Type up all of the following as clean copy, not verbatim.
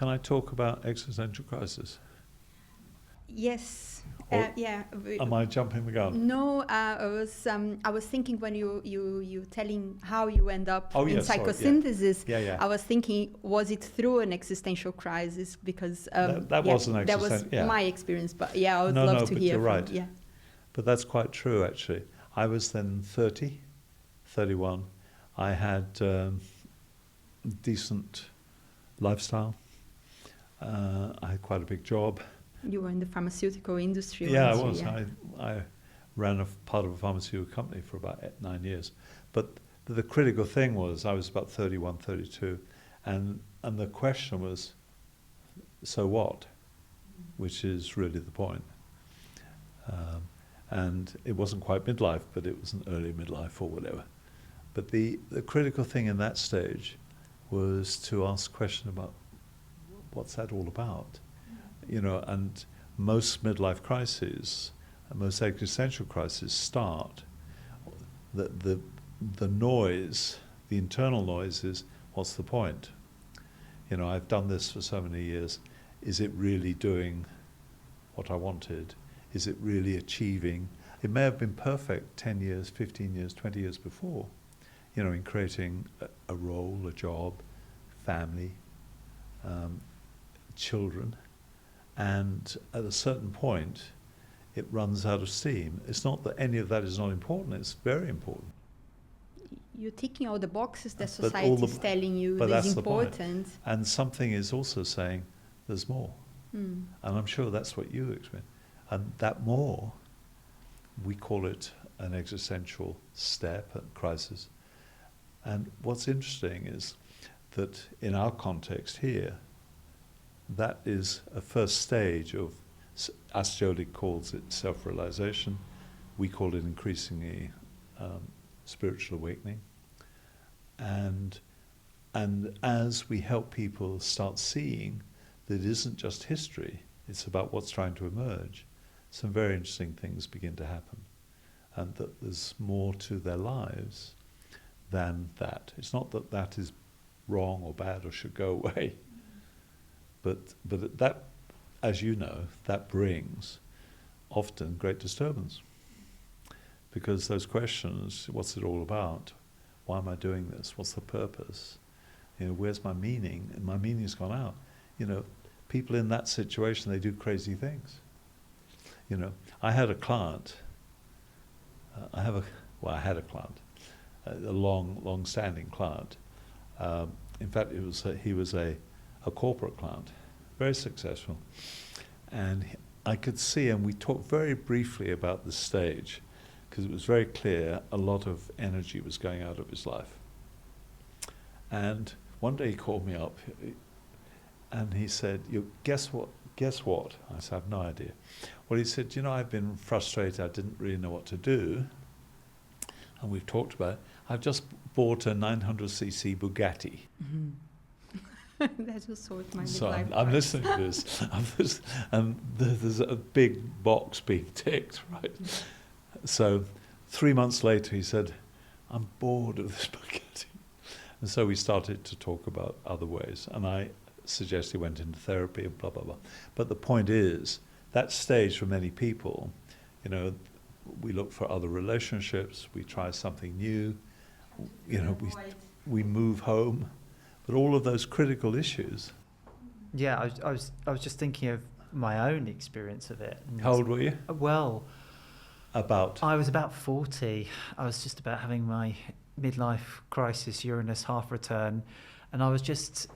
Can I talk about existential crisis? Yes. Or Yeah. Am I jumping the gun? No, I was thinking when you telling how you end up in psychosynthesis. Yeah. I was thinking, was it through an existential crisis? Because that was an that was existential. Yeah. my experience. But yeah, I would No, love to but hear. You're right. Yeah. But that's quite true, actually. I was then 30, 31. I had decent lifestyle. I had quite a big job. You were in the pharmaceutical industry. Yeah, I weren't was. you? Yeah. I ran part of a pharmaceutical company for about 9 years. But the critical thing was I was about 31, 32. And the question was, so what? Which is really the point. And it wasn't quite midlife, but it was an early midlife or whatever. But the critical thing in that stage was to ask a question about what's that all about? You know, and most midlife crises, most existential crises start, the noise, the internal noise is, what's the point? You know, I've done this for so many years. Is it really doing what I wanted? Is it really achieving? It may have been perfect 10 years, 15 years, 20 years before, you know, in creating a role, a job, family, children. And at a certain point, it runs out of steam. It's not that any of that is not important, it's very important. You're ticking all the boxes that But society is telling you is important. And something is also saying, there's more. And I'm sure that's what you experience. And that more, we call it an existential step, a crisis. And what's interesting is that in our context here, that is a first stage of, Asjoli calls it self-realization. We call it increasingly spiritual awakening. And as we help people start seeing that it isn't just history, it's about what's trying to emerge, some very interesting things begin to happen. And that there's more to their lives than that. It's not that that is wrong or bad or should go away. But that, as you know, that brings often great disturbance. Because those questions, what's it all about? Why am I doing this? What's the purpose? You know, where's my meaning? And my meaning's gone out. You know, people in that situation, they do crazy things. You know, I had a client, I had a client, a long-standing client. In fact, he was a corporate client, very successful. And I could see, and we talked very briefly about the stage, because it was very clear a lot of energy was going out of his life. And one day he called me up, and he said, guess what? I said, I have no idea. Well, he said, you know, I've been frustrated, I didn't really know what to do. And we've talked about it. I've just bought a 900cc Bugatti. That was sort my So midlife I'm crisis. listening to this, and there's a big box being ticked, right? So 3 months later he said, I'm bored of this Bugatti. And so we started to talk about other ways, and I suggested he went into therapy and blah, blah, blah. But the point is, that stage for many people, you know, we look for other relationships, we try something new, you know, we move home. But all of those critical issues. Yeah, I was just thinking of my own experience of it. How old were you? Well, I was about 40. I was just about having my midlife crisis, Uranus half return, and I was just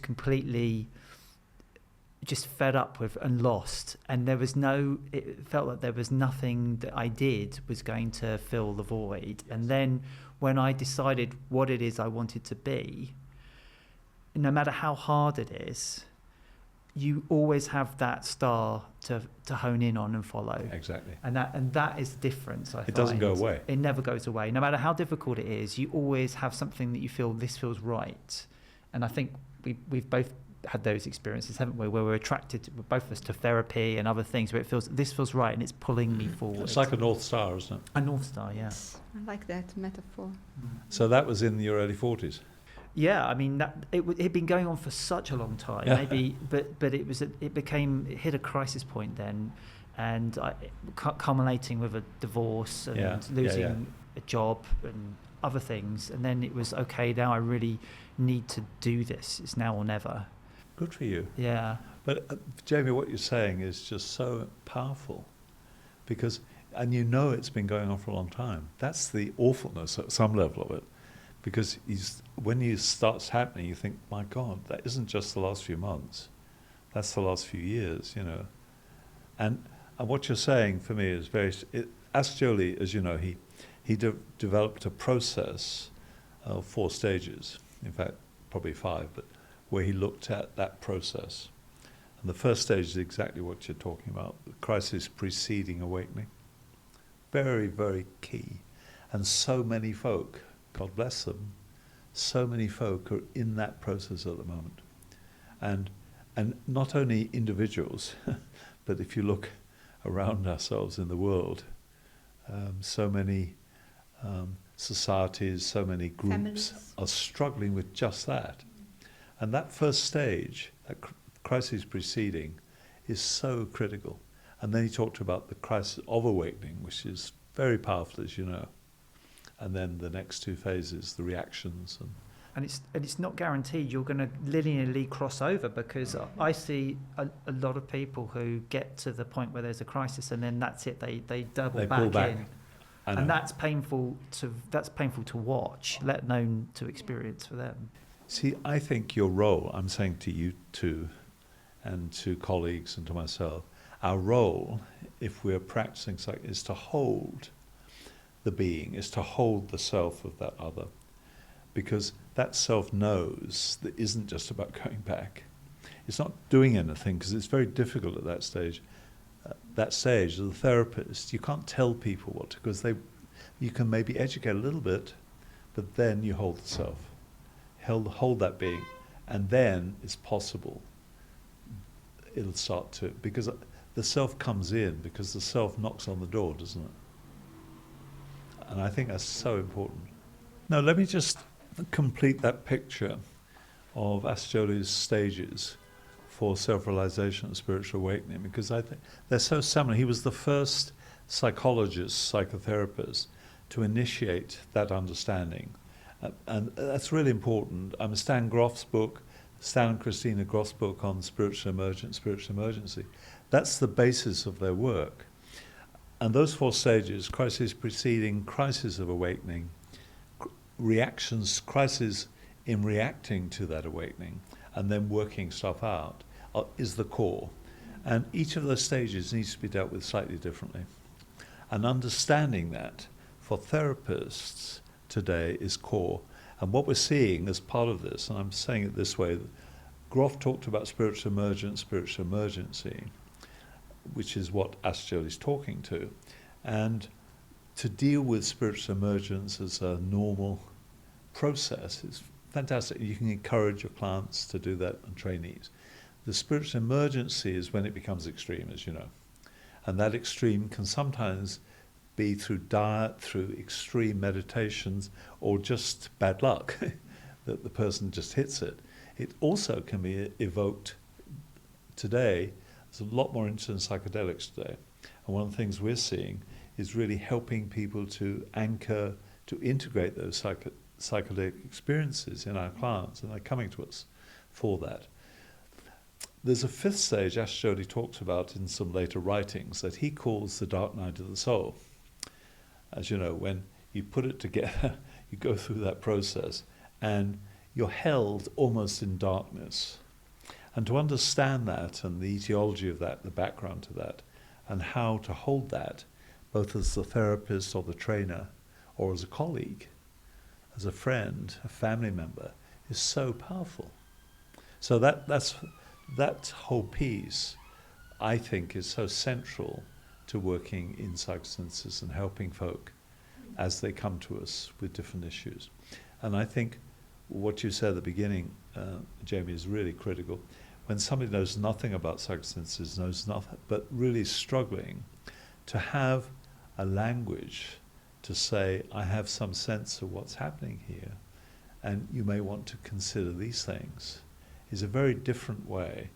completely just fed up with and lost. And it felt like there was nothing that I did was going to fill the void. And then when I decided what it is I wanted to be, no matter how hard it is, you always have that star to hone in on and follow. Exactly. And that is the difference, I find. It doesn't go away. It never goes away. No matter how difficult it is, you always have something that you feel, this feels right. And I think we've both had those experiences, haven't we, where we're attracted, both of us, to therapy and other things where this feels right and it's pulling me forward. It's like a North Star, isn't it? A North Star, yes. I like that metaphor. So that was in your early 40s? Yeah, I mean it'd been going on for such a long time, maybe, but it hit a crisis point then, and culminating with a divorce and losing a job and other things, and then it was okay. Now I really need to do this. It's now or never. Good for you. Yeah. But Jamie, what you're saying is just so powerful, because and you know it's been going on for a long time. That's the awfulness at some level of it. Because when it starts happening, you think, my God, that isn't just the last few months. That's the last few years, you know. And what you're saying for me is Ascioli, as you know, he developed a process of 4 stages, in fact, probably 5, but where he looked at that process. And the first stage is exactly what you're talking about, the crisis preceding awakening. Very, very key. And so many folk, God bless them, so many folk are in that process at the moment. And not only individuals, but if you look around ourselves in the world, so many societies, so many groups Families are struggling with just that. And that first stage, that crisis preceding, is so critical. And then he talked about the crisis of awakening, which is very powerful, as you know. And then the next 2 phases, the reactions. And it's not guaranteed you're going to linearly cross over, because I see a lot of people who get to the point where there's a crisis and then that's it, they double back in. And that's painful to watch, let alone to experience for them. See, I think your role, I'm saying to you too, and to colleagues and to myself, our role, if we're practicing psych, is to hold the being, is to hold the self of that other, because that self knows that isn't just about going back. It's not doing anything, because it's very difficult at that stage. That stage, as a therapist, you can't tell people what to, because you can maybe educate a little bit, but then you hold the self, hold that being, and then it's possible. It'll start to, because the self comes in, because the self knocks on the door, doesn't it? And I think that's so important. Now, let me just complete that picture of Ascioli's stages for self-realization and spiritual awakening, because I think they're so similar. He was the first psychologist, psychotherapist, to initiate that understanding. And that's really important. Stan and Christina Groff's book on spiritual emergency, that's the basis of their work. And those 4 stages, crisis preceding, crisis of awakening, reactions, crisis in reacting to that awakening, and then working stuff out, is the core. And each of those stages needs to be dealt with slightly differently. And understanding that for therapists today is core. And what we're seeing as part of this, and I'm saying it this way, Groff talked about spiritual emergency, which is what Ascioli is talking to. And to deal with spiritual emergence as a normal process is fantastic. You can encourage your clients to do that and trainees. The spiritual emergency is when it becomes extreme, as you know. And that extreme can sometimes be through diet, through extreme meditations, or just bad luck, that the person just hits it. It also can be evoked today. There's a lot more interest in psychedelics today. And one of the things we're seeing is really helping people to anchor, to integrate those psychedelic experiences in our clients, and they're coming to us for that. There's a 5th stage Ascioli talks about in some later writings that he calls the dark night of the soul. As you know, when you put it together, you go through that process and you're held almost in darkness. And to understand that and the etiology of that, the background to that, and how to hold that, both as the therapist or the trainer, or as a colleague, as a friend, a family member, is so powerful. So that whole piece, I think, is so central to working in psychosynthesis and helping folk as they come to us with different issues. And I think what you said at the beginning, Jamie, is really critical. When somebody knows nothing about psychosynthesis, knows nothing, but really struggling to have a language to say, I have some sense of what's happening here, and you may want to consider these things, is a very different way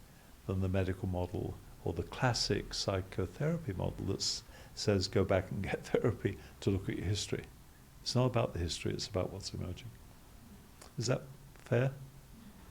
than the medical model or the classic psychotherapy model that says go back and get therapy to look at your history. It's not about the history, it's about what's emerging. Is that fair?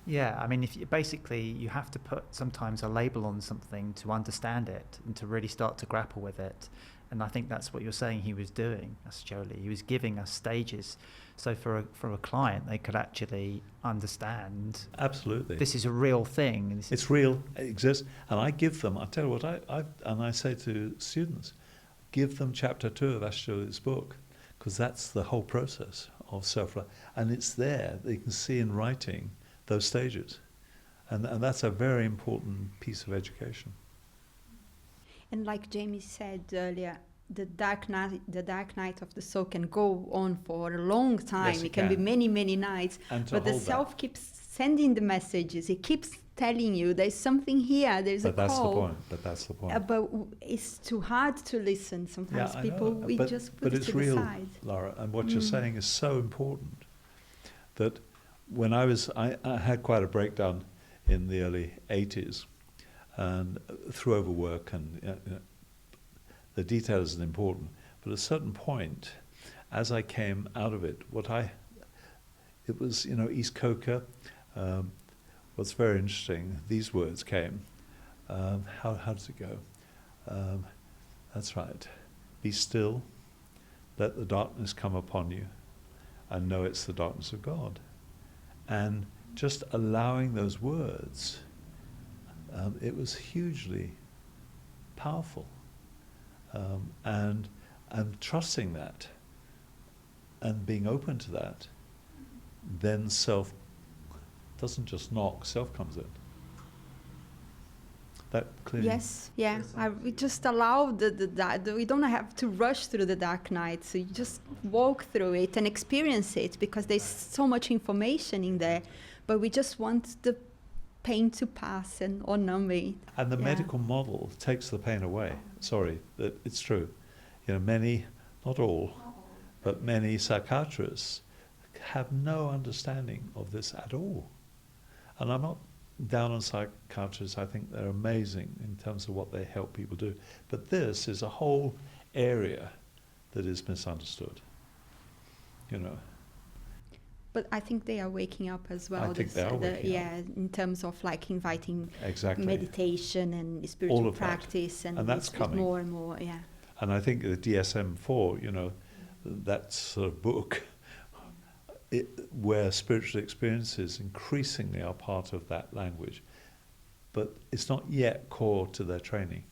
Yeah, I mean, basically you have to put sometimes a label on something to understand it and to really start to grapple with it. And I think that's what you're saying he was doing, that's Jolie. He was giving us stages. So for a client, they could actually understand. Absolutely. This is a real thing. It's real, it exists. And I give them, I tell you what, I say to students, give them chapter 2 of Jolie's book, because that's the whole process of self-love. And it's there, they can see in writing those stages. And that's a very important piece of education. And like Jamie said earlier, the dark night of the soul can go on for a long time. Yes, it can be many, many nights. But the self keeps sending the messages. It keeps telling you there's something here, there's a call. But that's the point. But it's too hard to listen. Sometimes we just put it to real, the side. Laura, and what you're saying is so important that when I had quite a breakdown in the early 80s, and through overwork, and the detail isn't important, but at a certain point, as I came out of it, it was, East Coker. What's very interesting, these words came. How does it go? That's right. Be still, let the darkness come upon you, and know it's the darkness of God. And just allowing those words, it was hugely powerful. And trusting that and being open to that, then self doesn't just knock, self comes in. That clearly. Yes, yeah. We just allow we don't have to rush through the dark night. So you just walk through it and experience it, because there's so much information in there. But we just want the pain to pass or numb it. And the medical model takes the pain away. Sorry, it's true. Many, not all, but many psychiatrists have no understanding of this at all. And I'm not down on psychiatrists. I think they're amazing in terms of what they help people do. But this is a whole area that is misunderstood. But I think they are waking up as well. I think they are waking up. In terms of like inviting exactly. meditation and spiritual practice, and that's coming more and more. Yeah. And I think the DSM-4, that sort of book, where spiritual experiences increasingly are part of that language, but it's not yet core to their training.